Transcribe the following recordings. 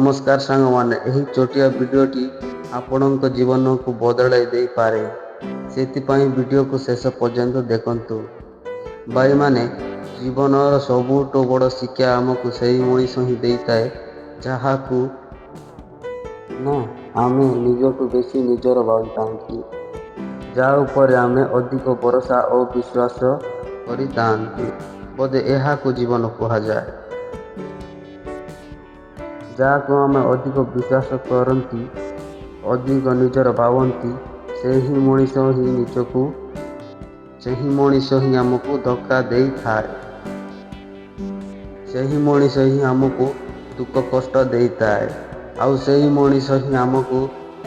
ନମସ୍କାର ସାଙ୍ଗମାନେ, ଏହି ଛୋଟିଆ ଭିଡ଼ିଓଟି ଆପଣଙ୍କ ଜୀବନକୁ ବଦଳାଇ ଦେଇପାରେ। ସେଥିପାଇଁ ଭିଡ଼ିଓକୁ ଶେଷ ପର୍ଯ୍ୟନ୍ତ ଦେଖନ୍ତୁ। ଭାଇମାନେ, ଜୀବନର ସବୁଠୁ ବଡ଼ ଶିକ୍ଷା ଆମକୁ ସେହି ମଣିଷ ହିଁ ଦେଇଥାଏ ଯାହାକୁ ଆମେ ନିଜଠୁ ବେଶୀ ନିଜର ଭାବିଥାନ୍ତି, ଯାହା ଉପରେ ଆମେ ଅଧିକ ଭରସା ଓ ବିଶ୍ୱାସ କରିଥାନ୍ତି। ବୋଧେ ଏହାକୁ ଜୀବନ କୁହାଯାଏ। ଯାହାକୁ ଆମେ ଅଧିକ ବିଶ୍ୱାସ କରନ୍ତି, ଅଧିକ ନିଜର ଭାବନ୍ତି, ସେହି ମଣିଷ ହିଁ ଆମକୁ ଧୋକା ଦେଇଥାଏ। ସେହି ମଣିଷ ହିଁ ଆମକୁ ଦୁଃଖ କଷ୍ଟ ଦେଇଥାଏ। ଆଉ ସେହି ମଣିଷ ହିଁ ଆମକୁ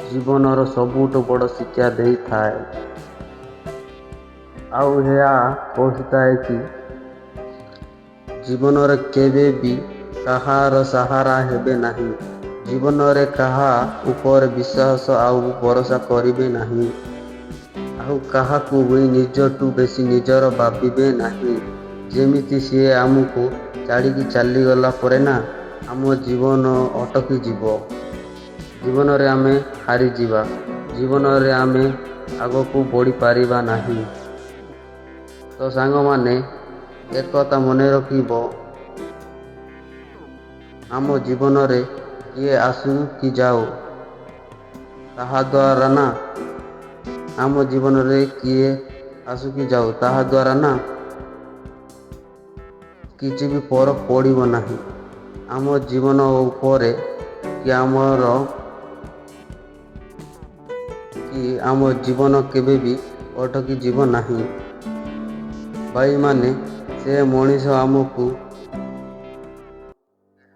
ଜୀବନର ସବୁଠୁ ବଡ଼ ଶିକ୍ଷା ଦେଇଥାଏ। ଆଉ ଏହା କହିଥାଏ କି ଜୀବନରେ କେବେ ବି କାହାର ସାହାରା ହେବେ ନାହିଁ। ଜୀବନରେ କାହା ଉପରେ ବିଶ୍ୱାସ ଆଉ ଭରସା କରିବେ ନାହିଁ। ଆଉ କାହାକୁ ବି ନିଜଠୁ ବେଶୀ ନିଜର ଭାବିବେ ନାହିଁ। ଯେମିତି ସିଏ ଆମକୁ ଛାଡ଼ିକି ଚାଲିଗଲା ପରେ ଆମ ଜୀବନ ଅଟକି ଯିବ। ଜୀବନରେ ଆମେ ହାରିଯିବା। ଜୀବନରେ ଆମେ ଆଗକୁ ବଢ଼ିପାରିବା ନାହିଁ। ତ ସାଙ୍ଗମାନେ, ଏକଥା ମନେ ରଖିବ, ଆମ ଜୀବନରେ କିଏ ଆସୁ କି ଯାଉ, ଆମ ଜୀବନରେ କିଏ ଆସୁ କି ଯାଉ ତାହା ଦ୍ୱାରା କିଛି ବି ଫରକ ପଡ଼ିବ ନାହିଁ। ଆମ ଜୀବନ ଉପରେ କି ଆମ ଜୀବନ କେବେ ବି ଅଟକି ଯିବ ନାହିଁ। ଭାଇମାନେ, ସେ ମଣିଷ ଆମକୁ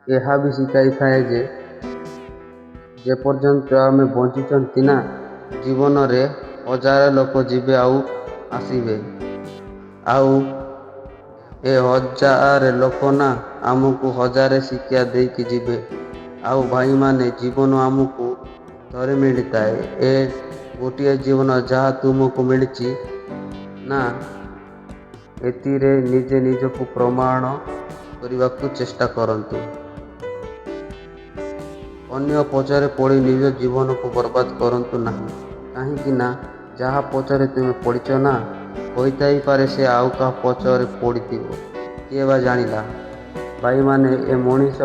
ଏହା ବି ଶିଖାଇଥାଏ ଯେ ଯେପର୍ଯ୍ୟନ୍ତ ଆମେ ବଞ୍ଚିଛନ୍ତି ଜୀବନରେ ହଜାର ଲୋକ ଯିବେ ଆଉ ଆସିବେ। ଆଉ ଏ ହଜାର ଲୋକ ଆମକୁ ହଜାରେ ଶିକ୍ଷା ଦେଇକି ଯିବେ। ଆଉ ଭାଇମାନେ, ଜୀବନ ଆମକୁ ଥରେ ମିଳିଥାଏ। ଏ ଗୋଟିଏ ଜୀବନ ଯାହା ତୁମକୁ ମିଳିଛି ଏଥିରେ ନିଜେ ନିଜକୁ ପ୍ରମାଣ କରିବାକୁ ଚେଷ୍ଟା କରନ୍ତୁ। ଅନ୍ୟ ପଛରେ ପଡ଼ି ନିଜ ଜୀବନକୁ ବର୍ବାଦ କରନ୍ତୁ ନାହିଁ। କାହିଁକି ଯାହା ପଛରେ ତୁମେ ପଡ଼ିଛ ହୋଇଥାଇପାରେ ସେ ଆଉ କାହା ପଛରେ ପଡ଼ିଥିବ, କିଏ ବା ଜାଣିଲା। ଭାଇମାନେ, ଏ ମଣିଷ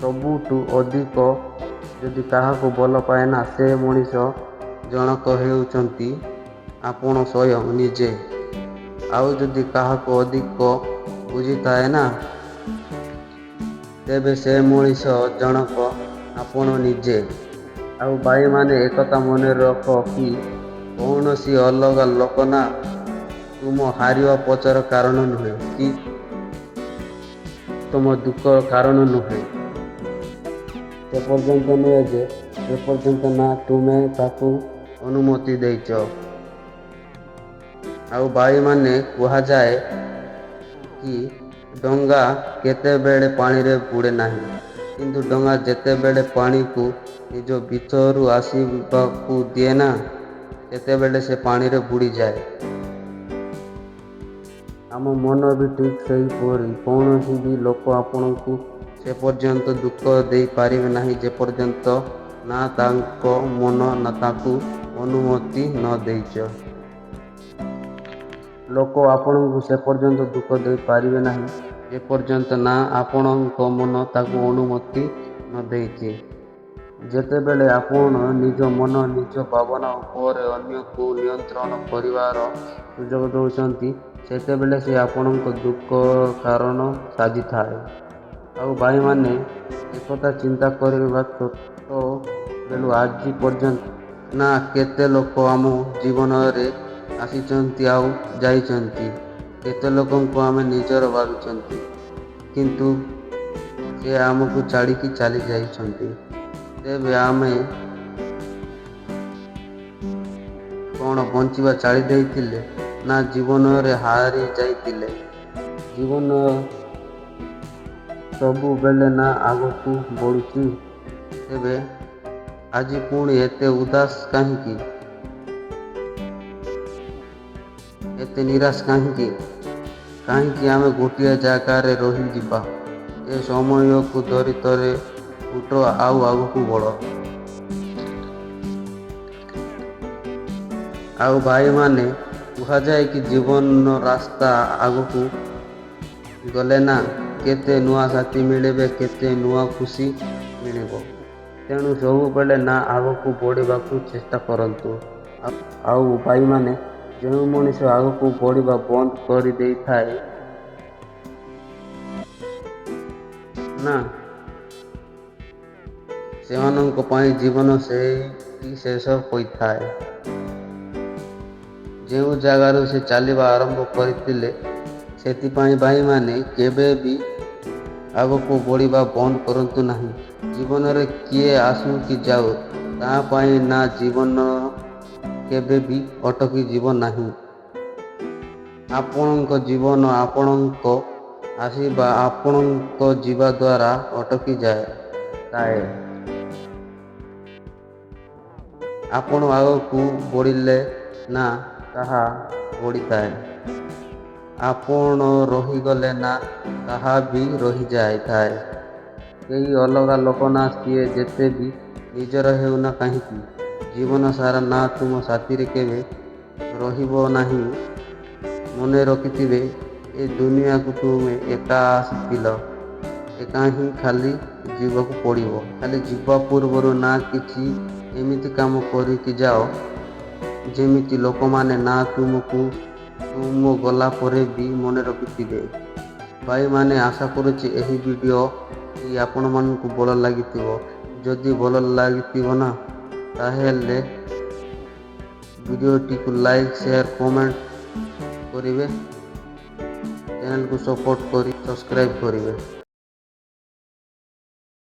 ସବୁଠୁ ଅଧିକ ଯଦି କାହାକୁ ଭଲ ପାଏ ସେ ମଣିଷ ଜଣକ ହେଉଛନ୍ତି ଆପଣ ସ୍ୱୟଂ ନିଜେ। ଆଉ ଯଦି କାହାକୁ ଅଧିକ ବୁଝିଥାଏ ତେବେ ସେ ମଣିଷ ଜଣକ ଆପଣ ନିଜେ। ଆଉ ଭାଇମାନେ, ଏକଥା ମନେ ରଖ କି କୌଣସି ଅଲଗା ଲୋକ ତୁମ ହାରିବା ପଛର କାରଣ ନୁହେଁ କି ତୁମ ଦୁଃଖର କାରଣ ନୁହେଁ। ସେପର୍ଯ୍ୟନ୍ତ ନୁହେଁ ଯେପର୍ଯ୍ୟନ୍ତ ତୁମେ ତାକୁ ଅନୁମତି ଦେଇଛ। ଆଉ ଭାଇମାନେ, କୁହାଯାଏ କି ଡଙ୍ଗା କେତେବେଳେ ପାଣିରେ ବୁଡ଼େ ନାହିଁ, କିନ୍ତୁ ଡଙ୍ଗା ଯେତେବେଳେ ପାଣିକୁ ନିଜ ଭିତରୁ ଆସିବାକୁ ଦିଏ ସେତେବେଳେ ସେ ପାଣିରେ ବୁଡ଼ିଯାଏ। ଆମ ମନ ବି ଠିକ୍ ସେହିପରି। କୌଣସି ବି ଲୋକ ଆପଣଙ୍କୁ ସେ ପର୍ଯ୍ୟନ୍ତ ଦୁଃଖ ଦେଇପାରିବେ ନାହିଁ ଯେପର୍ଯ୍ୟନ୍ତ ତାଙ୍କ ମନ ତାକୁ ଅନୁମତି ନ ଦେଇଛ। ଲୋକ ଆପଣଙ୍କୁ ସେ ପର୍ଯ୍ୟନ୍ତ ଦୁଃଖ ଦେଇପାରିବେ ନାହିଁ ଯେପର୍ଯ୍ୟନ୍ତ ଆପଣଙ୍କ ମନ ତାକୁ ଅନୁମତି ନ ଦେଇଛି। ଯେତେବେଳେ ଆପଣ ନିଜ ମନ, ନିଜ ଭାବନା ଉପରେ ଅନ୍ୟକୁ ନିୟନ୍ତ୍ରଣ କରିବାର ସୁଯୋଗ ଦେଉଛନ୍ତି, ସେତେବେଳେ ସେ ଆପଣଙ୍କ ଦୁଃଖର କାରଣ ସାଜିଥାଏ। ଆଉ ଭାଇମାନେ, ଏକଥା ଚିନ୍ତା କରିବା ଛୋଟ ବେଳୁ ଆଜି ପର୍ଯ୍ୟନ୍ତ କେତେ ଲୋକ ଆମ ଜୀବନରେ ଆସିଛନ୍ତି ଆଉ ଯାଇଛନ୍ତି। କେତେ ଲୋକଙ୍କୁ ଆମେ ନିଜର ଭାବିଛନ୍ତି, କିନ୍ତୁ ସେ ଆମକୁ ଛାଡ଼ିକି ଚାଲି ଯାଇଛନ୍ତି। ତେବେ ଆମେ କ'ଣ ବଞ୍ଚିବା ଛାଡ଼ି ଦେଇଥିଲେ ଜୀବନରେ ହାରି ଯାଇଥିଲେ? ଜୀବନ ସବୁବେଳେ ଆଗକୁ ବଢ଼ୁଛି। ତେବେ ଆଜି ପୁଣି ଏତେ ଉଦାସ କାହିଁକି? ଏତେ ନିରାଶ କାହିଁକି? କାହିଁକି ଆମେ ଗୋଟିଏ ଜାଗାରେ ରହିଯିବା? ଏ ସମୟକୁ ଧରି ଥରେ ଉଠ ଆଉ ଆଗକୁ ବଢ଼। ଆଉ ଭାଇମାନେ, କୁହାଯାଏ କି ଜୀବନର ରାସ୍ତା ଆଗକୁ ଗଲେ ନା କେତେ ନୂଆ ସାଥୀ ମିଳିବେ, କେତେ ନୂଆ ଖୁସି ମିଳିବ। ତେଣୁ ସବୁବେଳେ ନା ଆଗକୁ ବଢ଼ିବାକୁ ଚେଷ୍ଟା କରନ୍ତୁ। ଆଉ ଭାଇମାନେ, ଯେଉଁ ମଣିଷ ଆଗକୁ ବଢ଼ିବା ବନ୍ଦ କରିଦେଇଥାଏ ନା, ସେମାନଙ୍କ ପାଇଁ ଜୀବନ ସେଇଠି ଶେଷ ହୋଇଥାଏ। ଯେଉଁ ଜାଗାରୁ ସେ ଚାଲିବା ଆରମ୍ଭ କରିଥିଲେ। ସେଥିପାଇଁ ଭାଇମାନେ, କେବେ ବି ଆଗକୁ ବଢ଼ିବା ବନ୍ଦ କରନ୍ତୁ ନାହିଁ। ଜୀବନରେ କିଏ ଆସୁ କି ଯାଉ, ତା ପାଇଁ ନା ଜୀବନ କେବେ ବି ଅଟକି ଯିବ ନାହିଁ। ଆପଣଙ୍କ ଜୀବନ ଆପଣଙ୍କ ଆସିବା, ଆପଣଙ୍କ ଯିବା ଦ୍ୱାରା ଅଟକି ଥାଏ। ଆପଣ ଆଗକୁ ବଢ଼ିଲେ ନା ତାହା ବଢ଼ିଥାଏ। ଆପଣ ରହିଗଲେ ନା ତାହା ବି ରହିଯାଇଥାଏ। କେହି ଅଲଗା ଲୋକ ନା ସିଏ ଯେତେ ବି ନିଜର ହେଉନା କାହିଁକି, ଜୀବନ ସାରା ନା ତୁମ ସାଥିରେ କେବେ ରହିବ ନାହିଁ। ମନେ ରଖିଥିବେ, ଏ ଦୁନିଆକୁ ତୁମେ ଏକା ଆସିଥିଲ, ଏକା ହିଁ ଖାଲି ଯିବାକୁ ପଡ଼ିବ। ଖାଲି ଯିବା ପୂର୍ବରୁ ନା କିଛି ଏମିତି କାମ କରିକି ଯାଅ, ଯେମିତି ଲୋକମାନେ ନା ତୁମକୁ ତୁମ ଗଲା ପରେ ବି ମନେ ରଖିଥିବେ। ଭାଇମାନେ, ଆଶା କରୁଛି ଏହି ଭିଡ଼ିଓଟି ଆପଣମାନଙ୍କୁ ଭଲ ଲାଗିଥିବ। ଯଦି ଭଲ ଲାଗିଥିବ ନା, ତାହେଲେ ଭିଡ଼ିଓଟିକୁ ଲାଇକ୍, ସେୟାର, କମେଣ୍ଟ କରିବେ। ଚ୍ୟାନେଲକୁ ସପୋର୍ଟ କରି ସବସ୍କ୍ରାଇବ୍ କରିବେ।